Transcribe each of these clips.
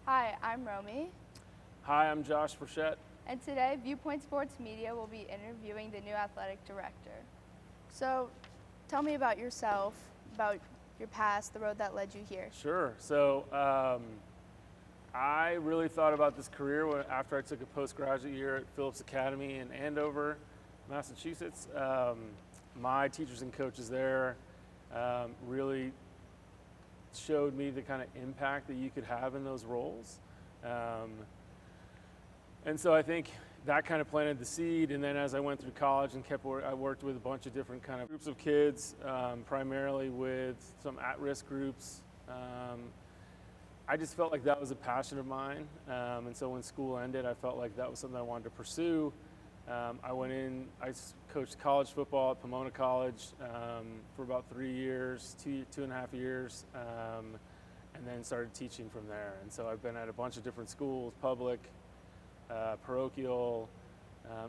Hi, I'm Romy, Hi, I'm Josh Frechette. and today Viewpoint Sports Media will be interviewing the new athletic director. So, tell me about yourself, about your past, the road that led you here. Sure. I really thought about this career after I took a postgraduate year at Phillips Academy in Andover, Massachusetts. My teachers and coaches there really showed me the kind of impact that you could have in those roles. And so I think that kind of planted the seed. And then as I went through college and I worked with a bunch of different kind of groups of kids, primarily with some at-risk groups. I just felt like that was a passion of mine. And so when school ended, I felt like that was something I wanted to pursue. I coached college football at Pomona College for about 3 years, two and a half years, and then started teaching from there. And so I've been at a bunch of different schools, public, parochial,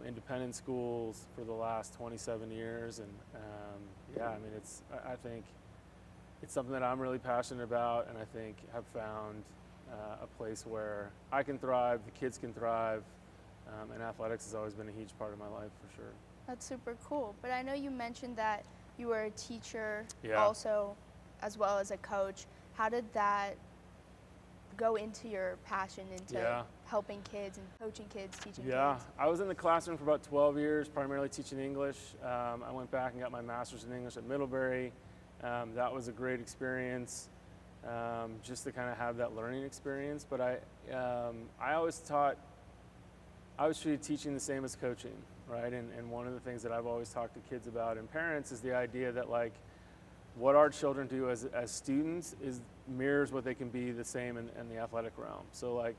independent schools for the last 27 years. And I think it's something that I'm really passionate about, and I think have found a place where I can thrive, the kids can thrive, and athletics has always been a huge part of my life for sure. That's super cool. But I know you mentioned that you were a teacher Yeah. also, as well as a coach. How did that go into your passion into helping kids and coaching kids, teaching kids? I was in the classroom for about 12 years, primarily teaching English. I went back and got my master's in English at Middlebury. That was a great experience, just to kind of have that learning experience. But I always treated teaching the same as coaching, right? And one of the things that I've always talked to kids about and parents is the idea that like what our children do as students mirrors what they can be the same in the athletic realm. So like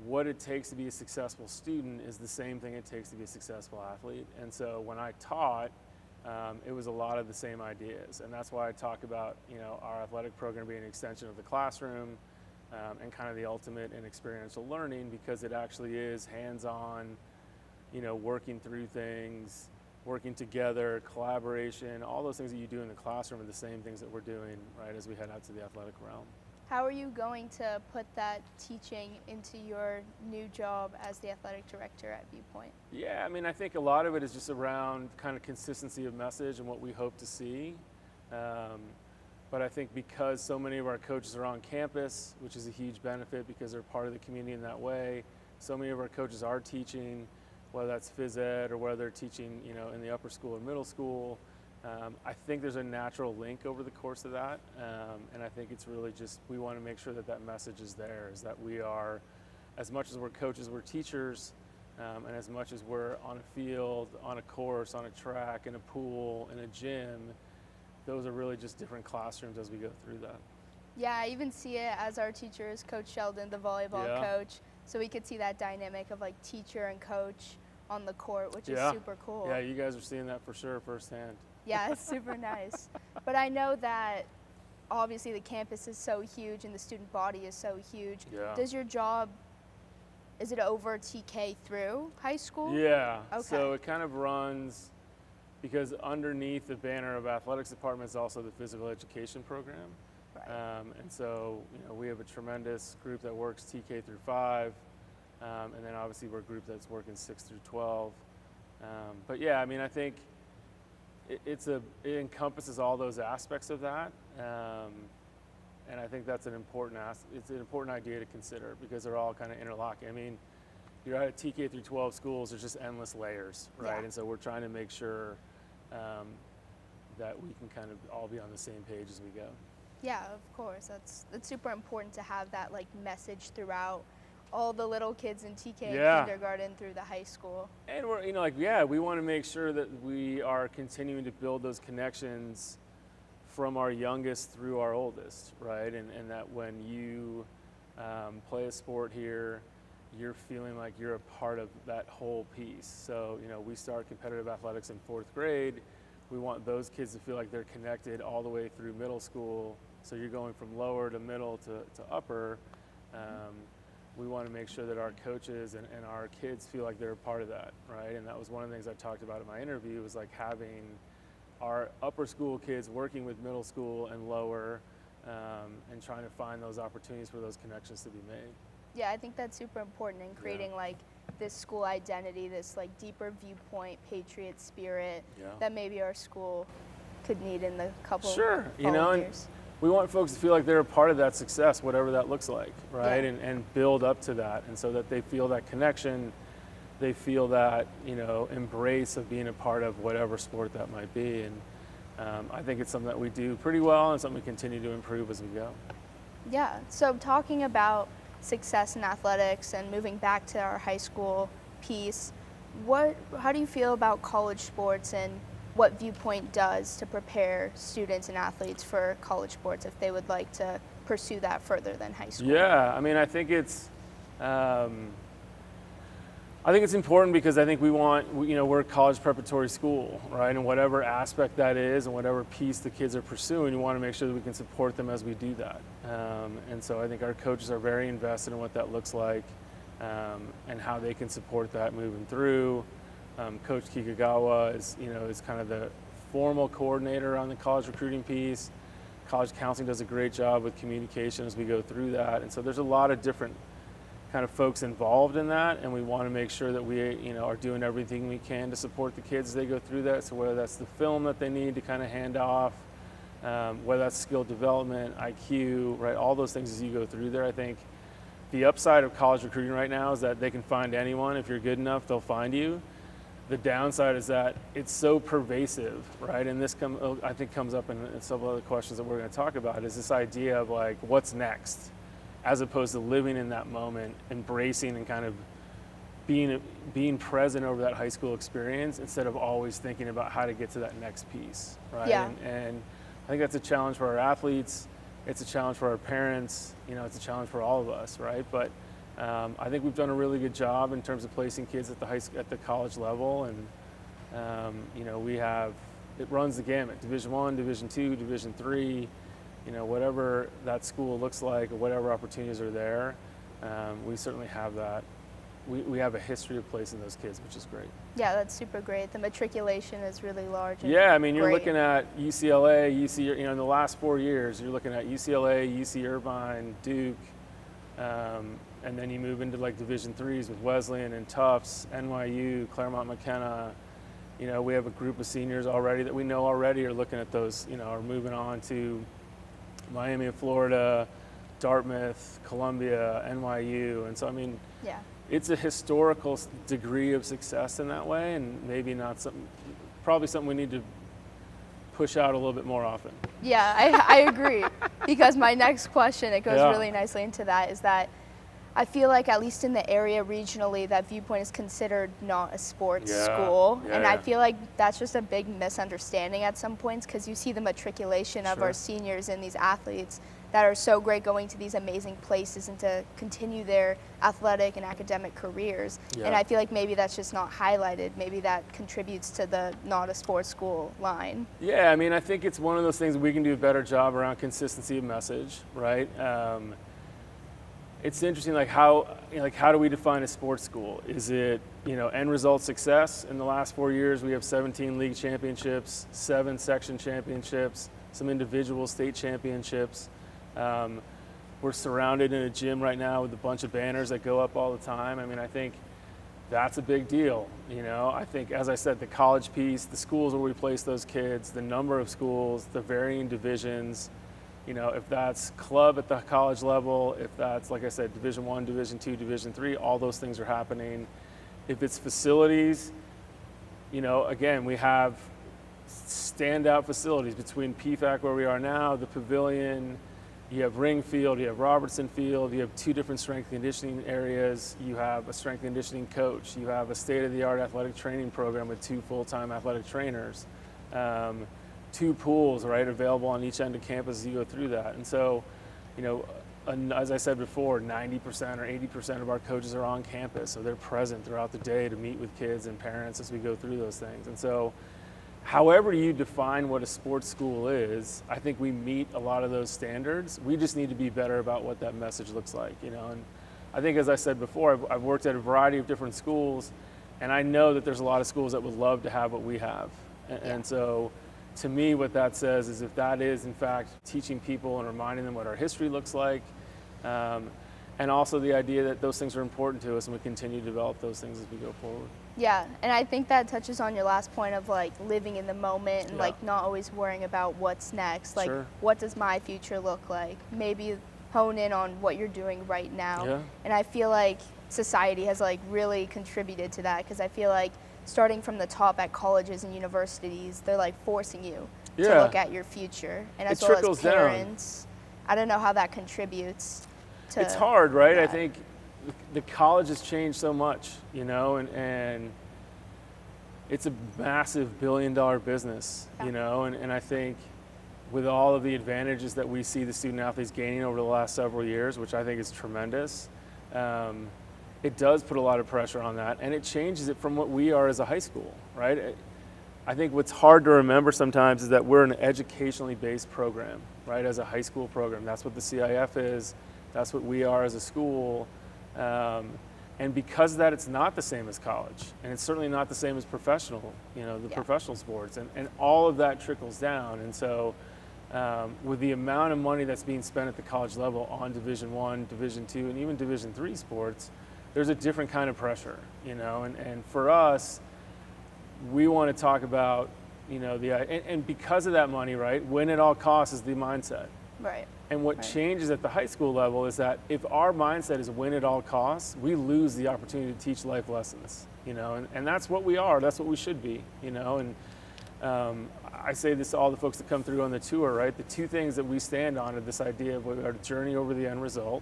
what it takes to be a successful student is the same thing it takes to be a successful athlete. And so when I taught, it was a lot of the same ideas. And that's why I talk about, our athletic program being an extension of the classroom, and kind of the ultimate in experiential learning, because it actually is hands-on, working through things, working together, collaboration, all those things that you do in the classroom are the same things that we're doing, right, as we head out to the athletic realm. How are you going to put that teaching into your new job as the athletic director at Viewpoint? Yeah, I think a lot of it is just around kind of consistency of message and what we hope to see. But I think because so many of our coaches are on campus, which is a huge benefit because they're part of the community in that way, so many of our coaches are teaching, whether that's phys ed or whether they're teaching, in the upper school or middle school. I think there's a natural link over the course of that, and I think it's really just we want to make sure that message is there, is that we are, as much as we're coaches, we're teachers, and as much as we're on a field, on a course, on a track, in a pool, in a gym, those are really just different classrooms as we go through that. Yeah, I even see it as our teachers, Coach Sheldon, the volleyball coach, so we could see that dynamic of like teacher and coach on the court, which is super cool. Yeah, you guys are seeing that for sure firsthand. Yeah, it's super nice. But I know that obviously the campus is so huge and the student body is so huge. Yeah. Does your job, is it over TK through high school? Yeah. Okay. So it kind of runs, because underneath the banner of athletics department is also the physical education program. Right. And so, we have a tremendous group that works TK through 5, and then obviously we're a group that's working 6 through 12. But yeah, I think it encompasses all those aspects of that, and I think that's it's an important idea to consider, because they're all kind of interlocking. You're at a TK through 12 schools, there's just endless layers, right? Yeah. And so we're trying to make sure that we can kind of all be on the same page as we go. Yeah, of course. That's super important to have that like message throughout all the little kids in TK and kindergarten through the high school. And we're, we want to make sure that we are continuing to build those connections from our youngest through our oldest, right? And that when you play a sport here, you're feeling like you're a part of that whole piece. So, we start competitive athletics in 4th grade. We want those kids to feel like they're connected all the way through middle school. So you're going from lower to middle to upper. We want to make sure that our coaches and our kids feel like they're a part of that, right? And that was one of the things I talked about in my interview, was like having our upper school kids working with middle school and lower, and trying to find those opportunities for those connections to be made. Yeah, I think that's super important in creating like this school identity, this like deeper viewpoint, patriot spirit that maybe our school could need in the couple Sure, you know, following and years. we want folks to feel like they're a part of that success, whatever that looks like, right? Yeah. And build up to that, and so that they feel that connection, they feel that, you know, embrace of being a part of whatever sport that might be. And I think it's something that we do pretty well and something we continue to improve as we go. Yeah, so talking about success in athletics and moving back to our high school piece, how do you feel about college sports and what Viewpoint does to prepare students and athletes for college sports if they would like to pursue that further than high school? Yeah, I mean, I think it's important because I think we're a college preparatory school, right? And whatever aspect that is and whatever piece the kids are pursuing, you want to make sure that we can support them as we do that. And so I think our coaches are very invested in what that looks like and how they can support that moving through. Coach Kikagawa is kind of the formal coordinator on the college recruiting piece. College counseling does a great job with communication as we go through that. And so there's a lot of different kind of folks involved in that, and we want to make sure that we are doing everything we can to support the kids as they go through that. So whether that's the film that they need to kind of hand off, whether that's skill development, IQ, right, all those things as you go through there. I think the upside of college recruiting right now is that they can find anyone. If you're good enough, they'll find you. The downside is that it's so pervasive, right? And this I think comes up in several other questions that we're going to talk about, is this idea of like, what's next? As opposed to living in that moment, embracing and kind of being present over that high school experience instead of always thinking about how to get to that next piece, right? Yeah. And I think that's a challenge for our athletes. It's a challenge for our parents. It's a challenge for all of us, right? But I think we've done a really good job in terms of placing kids at the college level, and it runs the gamut: Division I, Division II, Division III. Whatever that school looks like or whatever opportunities are there, we certainly have that. We have a history of placing those kids, which is great. Yeah, that's super great. The matriculation is really large. Yeah, I mean, you're great. looking at UCLA, in the last 4 years, you're looking at UCLA, UC Irvine, Duke, and then you move into like Division IIIs with Wesleyan and Tufts, NYU, Claremont McKenna. We have a group of seniors already that we know already are looking at those, are moving on to Miami of Florida, Dartmouth, Columbia, NYU. And so, I mean, it's a historical degree of success in that way, and maybe probably something we need to push out a little bit more often. Yeah, I agree. Because my next question, it goes really nicely into that, is that I feel like at least in the area regionally that Viewpoint is considered not a sports school. And I feel like that's just a big misunderstanding at some points, because you see the matriculation of our seniors and these athletes that are so great going to these amazing places and to continue their athletic and academic careers. And I feel like maybe that's just not highlighted. Maybe that contributes to the not a sports school line. Yeah, I mean, I think it's one of those things we can do a better job around consistency of message, right? It's interesting, how do we define a sports school? Is it, end result success? In the last 4 years, we have 17 league championships, 7 section championships, some individual state championships. We're surrounded in a gym right now with a bunch of banners that go up all the time. I mean, I think that's a big deal. I think, as I said, the college piece, the schools where we place those kids, the number of schools, the varying divisions. If that's club at the college level, if that's, like I said, Division I, Division II, Division III, all those things are happening. If it's facilities, again, we have standout facilities between PFAC, where we are now, the pavilion, you have Ring Field, you have Robertson Field, you have 2 different strength conditioning areas, you have a strength conditioning coach, you have a state-of-the-art athletic training program with 2 full-time athletic trainers. 2 pools, right, available on each end of campus as you go through that. And so, as I said before, 90% or 80% of our coaches are on campus, so they're present throughout the day to meet with kids and parents as we go through those things. And so, however you define what a sports school is, I think we meet a lot of those standards. We just need to be better about what that message looks like, And I think, as I said before, I've worked at a variety of different schools, and I know that there's a lot of schools that would love to have what we have. And so, to me, what that says is if that is, in fact, teaching people and reminding them what our history looks like, and also the idea that those things are important to us and we continue to develop those things as we go forward. Yeah, and I think that touches on your last point of like living in the moment and Yeah. like not always worrying about what's next. Like, Sure. what does my future look like? Maybe hone in on what you're doing right now. Yeah. And I feel like society has like really contributed to that, because I feel like starting from the top at colleges and universities, they're like forcing you to Yeah. look at your future. And as It well as trickles down. parents, I don't know how that contributes to It's hard, right? I that. think the college has changed so much, you know, and it's a massive billion-dollar business, Yeah. you know, and I think with all of the advantages that we see the student athletes gaining over the last several years, which I think is tremendous, it does put a lot of pressure on that, and it changes it from what we are as a high school, right? I think what's hard to remember sometimes is that we're an educationally based program, right, as a high school program. That's what the CIF is. That's what we are as a school. And because of that, it's not the same as college, and it's certainly not the same as professional, you know, the Yeah. professional sports, and all of that trickles down. And so with the amount of money that's being spent at the college level on Division I, Division II, and even Division III sports, there's a different kind of pressure, you know, and for us, we want to talk about, you know, and because of that money, right, win at all costs is the mindset. Right. And what Right. changes at the high school level is that if our mindset is win at all costs, we lose the opportunity to teach life lessons, you know, and that's what we are, that's what we should be, you know, and I say this to all the folks that come through on the tour, right, the two things that we stand on are this idea of our journey over the end result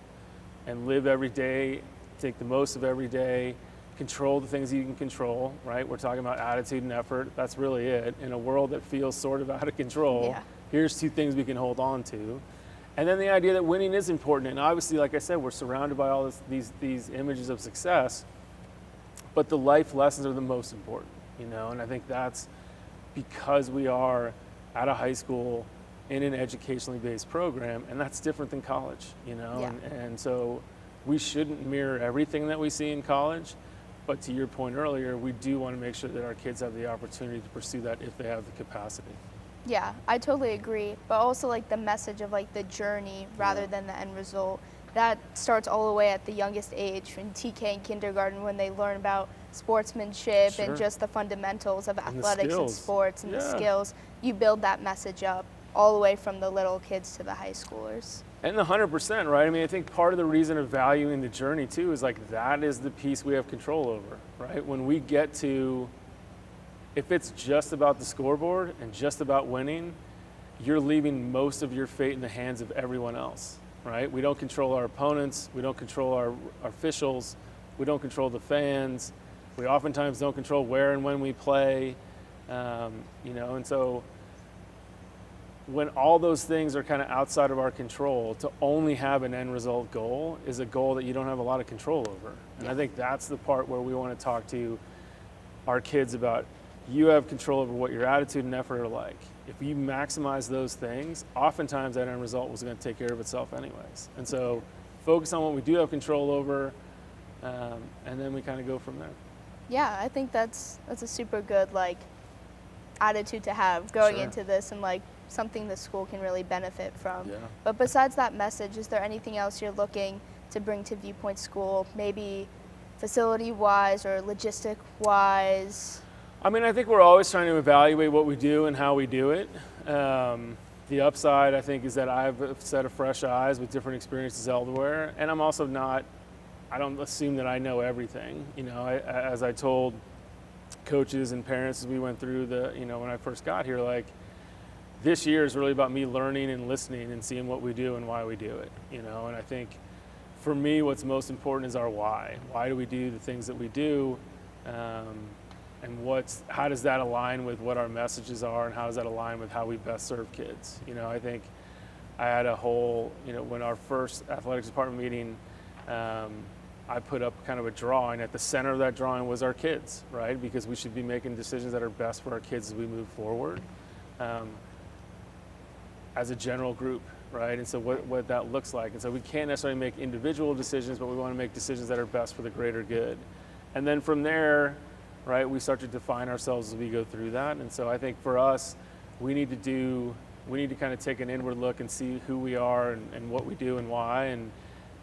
and live every day, take the most of every day, control the things you can control, right? We're talking about attitude and effort. That's really it. In a world that feels sort of out of control, Yeah. here's two things we can hold on to. And then the idea that winning is important. And obviously, like I said, we're surrounded by all these images of success, but the life lessons are the most important, you know? And I think that's because we are at a high school in an educationally based program, and that's different than college, you know? Yeah. And so we shouldn't mirror everything that we see in college, but to your point earlier, we do want to make sure that our kids have the opportunity to pursue that if they have the capacity. Yeah, I totally agree. But also like the message of like the journey rather than the end result. That starts all the way at the youngest age in TK and kindergarten, when they learn about sportsmanship Sure. and just the fundamentals of the athletics and skills. sports and the Yeah. skills. You build that message up all the way from the little kids to the high schoolers. And 100%, right? I mean, I think part of the reason of valuing the journey too is like that is the piece we have control over, right? When we get to, if it's just about the scoreboard and just about winning, you're leaving most of your fate in the hands of everyone else, right? We don't control our opponents. We don't control our officials. We don't control the fans. We oftentimes don't control where and when we play, you know, and so when all those things are kind of outside of our control, to only have an end result goal is a goal that you don't have a lot of control over. And I think that's the part where we want to talk to our kids about. You have control over what your attitude and effort are like. If you maximize those things, oftentimes that end result was going to take care of itself anyways. And so focus on what we do have control over, and then we kind of go from there. Yeah, I think that's a super good like attitude to have going Sure. into this, and like something the school can really benefit from. Yeah. But besides that message, is there anything else you're looking to bring to Viewpoint School, maybe facility-wise or logistic-wise? I mean, I think we're always trying to evaluate what we do and how we do it. The upside, I think, is that I have a set of fresh eyes with different experiences elsewhere, and I'm also not, I don't assume that I know everything. You know, as I told coaches and parents as we went through the, you know, when I first got here, like, this year is really about me learning and listening and seeing what we do and why we do it, you know, and I think for me, what's most important is our why. Why do we do the things that we do? And how does that align with what our messages are, and how does that align with how we best serve kids? You know, I think I had a whole, you know, when our first athletics department meeting, I put up kind of a drawing. At the center of that drawing was our kids, right? Because we should be making decisions that are best for our kids as we move forward, as a general group, right? And so what that looks like. And so we can't necessarily make individual decisions, but we want to make decisions that are best for the greater good. And then from there, right, we start to define ourselves as we go through that. And so I think for us, we need to kind of take an inward look and see who we are and what we do and why,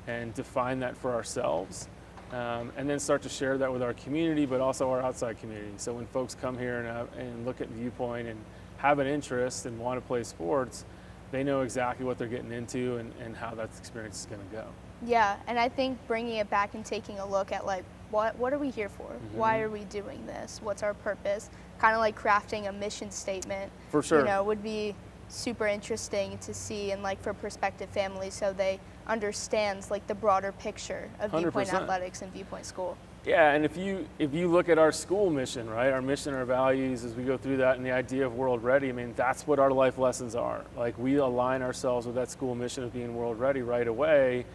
and define that for ourselves, and then start to share that with our community, but also our outside community. So when folks come here and look at Viewpoint and have an interest and want to play sports, they know exactly what they're getting into and how that experience is going to go. Yeah, and I think bringing it back and taking a look at like, what are we here for? Why are we doing this? What's our purpose? Kind of like crafting a mission statement. For sure. You know, would be super interesting to see, and like for prospective families, so they understands like the broader picture of 100%. Viewpoint Athletics and Viewpoint School. Yeah, and if you look at our school mission, right, our mission, our values, as we go through that, and the idea of world ready, I mean, that's what our life lessons are. Like, we align ourselves with that school mission of being world ready right away,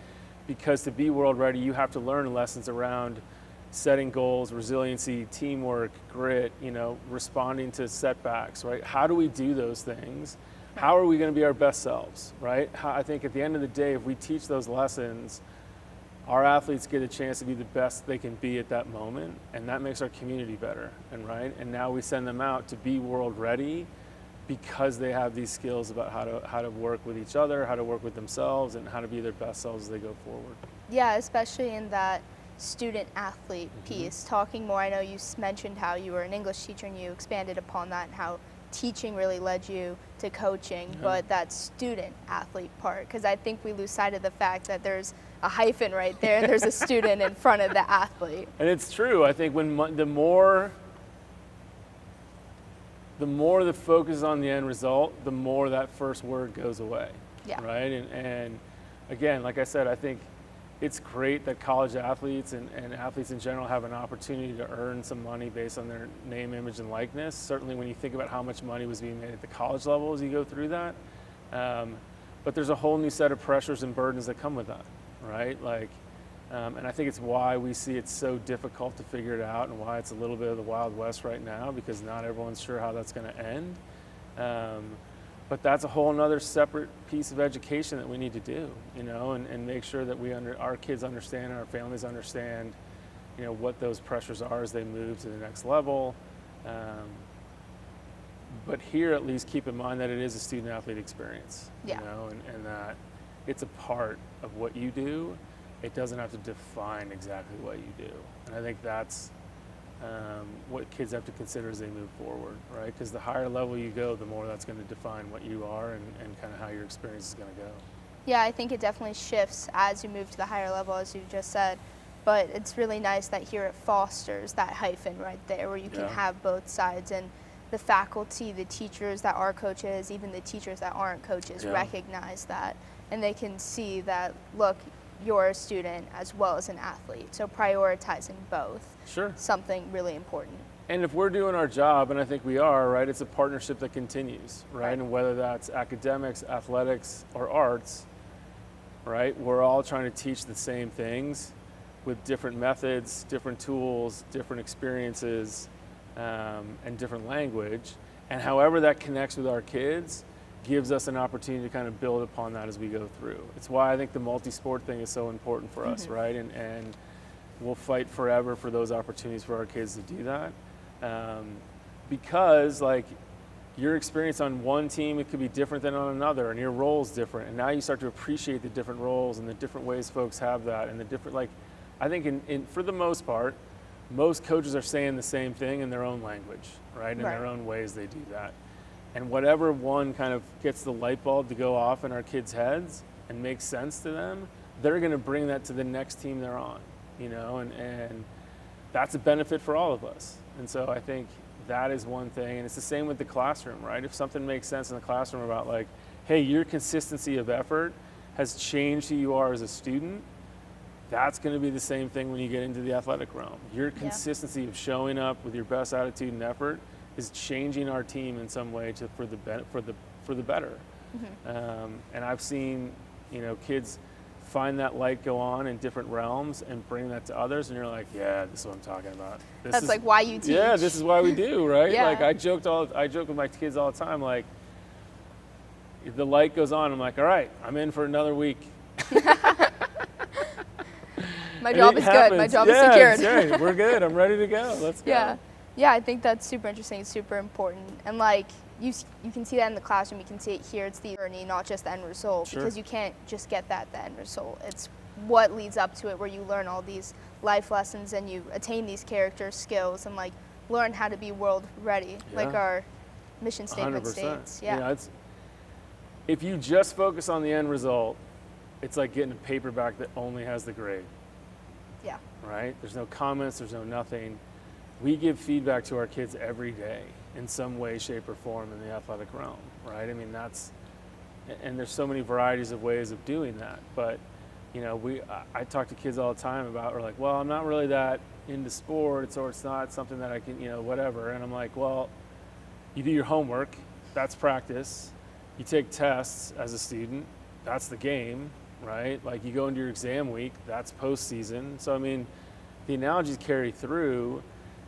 because to be world ready, you have to learn lessons around setting goals, resiliency, teamwork, grit, you know, responding to setbacks, right? How do we do those things? How are we going to be our best selves, right? I think at the end of the day, if we teach those lessons, our athletes get a chance to be the best they can be at that moment, and that makes our community better, and right? And now we send them out to be world ready because they have these skills about how to work with each other, how to work with themselves, and how to be their best selves as they go forward. Yeah, especially in that student athlete piece. Talking more, I know you mentioned how you were an English teacher and you expanded upon that, and how teaching really led you to coaching, but that student athlete part, because I think we lose sight of the fact that there's a hyphen right there and there's a student in front of the athlete. And it's true. I think when the more the focus is on the end result, the more that first word goes away. Yeah. Right? And again, like I said, I think it's great that college athletes and athletes in general have an opportunity to earn some money based on their name, image, and likeness. Certainly when you think about how much money was being made at the college level as you go through that. But there's a whole new set of pressures and burdens that come with that, right? Like, and I think it's why we see it's so difficult to figure it out, and why it's a little bit of the Wild West right now, because not everyone's sure how that's going to end. But that's a whole nother separate piece of education that we need to do, you know, and make sure that our kids understand and our families understand, you know, what those pressures are as they move to the next level. But here, at least, keep in mind that it is a student-athlete experience, you know, and that it's a part of what you do. It doesn't have to define exactly what you do. And I think that's what kids have to consider as they move forward, right? Because the higher level you go, the more that's going to define what you are and kind of how your experience is going to go. Yeah, I think it definitely shifts as you move to the higher level, as you just said. But it's really nice that here it fosters that hyphen right there, where you can have both sides, and the faculty, the teachers that are coaches, even the teachers that aren't coaches recognize that, and they can see that, look, you're a student as well as an athlete, so prioritizing both. Sure. Something really important. And if we're doing our job, and I think we are, right, it's a partnership that continues, right? And whether that's academics, athletics, or arts, right, we're all trying to teach the same things with different methods, different tools, different experiences, and different language. And however that connects with our kids gives us an opportunity to kind of build upon that as we go through. It's why I think the multi-sport thing is so important for us, right? And we'll fight forever for those opportunities for our kids to do that. Because, like, your experience on one team, it could be different than on another, and your role's different. And now you start to appreciate the different roles and the different ways folks have that, and the different, like, I think for the most part, most coaches are saying the same thing in their own language, right? In their own ways they do that. And whatever one kind of gets the light bulb to go off in our kids' heads and makes sense to them, they're going to bring that to the next team they're on, you know, and that's a benefit for all of us. And so I think that is one thing. And it's the same with the classroom, right? If something makes sense in the classroom about, like, hey, your consistency of effort has changed who you are as a student, that's going to be the same thing when you get into the athletic realm. Your consistency of showing up with your best attitude and effort is changing our team in some way for the better. And I've seen, you know, kids find that light go on in different realms and bring that to others, and you're like, yeah, this is what I'm talking about. That's like why you teach. Yeah, this is why we do, right? Like, I joke with my kids all the time, like, if the light goes on, I'm like, all right, I'm in for another week. My job is good. My job is secured. Yeah, we're good. I'm ready to go. Let's go. Yeah, I think that's super interesting. It's super important. And, like, you can see that in the classroom, you can see it here. It's the journey, not just the end result, Sure. because you can't just get the end result. It's what leads up to it, where you learn all these life lessons and you attain these character skills and like learn how to be world ready, like our mission statement 100%. states. If you just focus on the end result, it's like getting a paperback that only has the grade. Yeah. Right? There's no comments, there's no nothing. We give feedback to our kids every day in some way, shape, or form in the athletic realm, right? I mean, and there's so many varieties of ways of doing that. But, you know, I talk to kids all the time about, like, well, I'm not really that into sports, or it's not something that I can, you know, whatever. And I'm like, well, you do your homework, that's practice. You take tests as a student, that's the game, right? Like, you go into your exam week, that's postseason. So, I mean, the analogies carry through.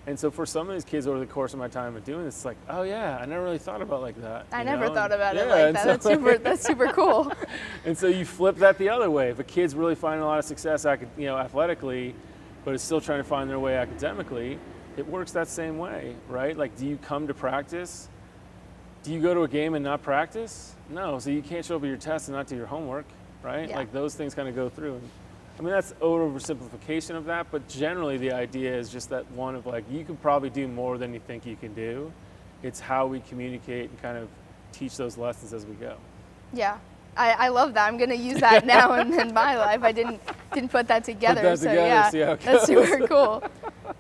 And so for some of these kids over the course of my time of doing this, it's like, oh yeah, I never really thought about it like that. I never thought about it like that. So, that's super cool. And so you flip that the other way. If a kid's really finding a lot of success, you know, athletically, but is still trying to find their way academically, it works that same way, right? Like, do you come to practice? Do you go to a game and not practice? No, so you can't show up at your test and not do your homework, right? Yeah. Like, those things kind of go through. I mean, that's oversimplification of that, but generally the idea is just that one of, like, you can probably do more than you think you can do. It's how we communicate and kind of teach those lessons as we go. Yeah, I love that. I'm gonna use that now in my life. I didn't put that together. Yeah, that's super cool.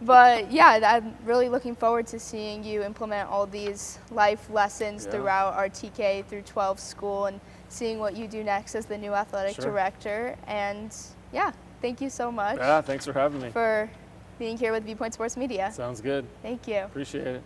But yeah, I'm really looking forward to seeing you implement all these life lessons throughout our TK through 12 school and seeing what you do next as the new athletic director. And yeah, thank you so much. Yeah, thanks for having me. For being here with Viewpoint Sports Media. Sounds good. Thank you. Appreciate it.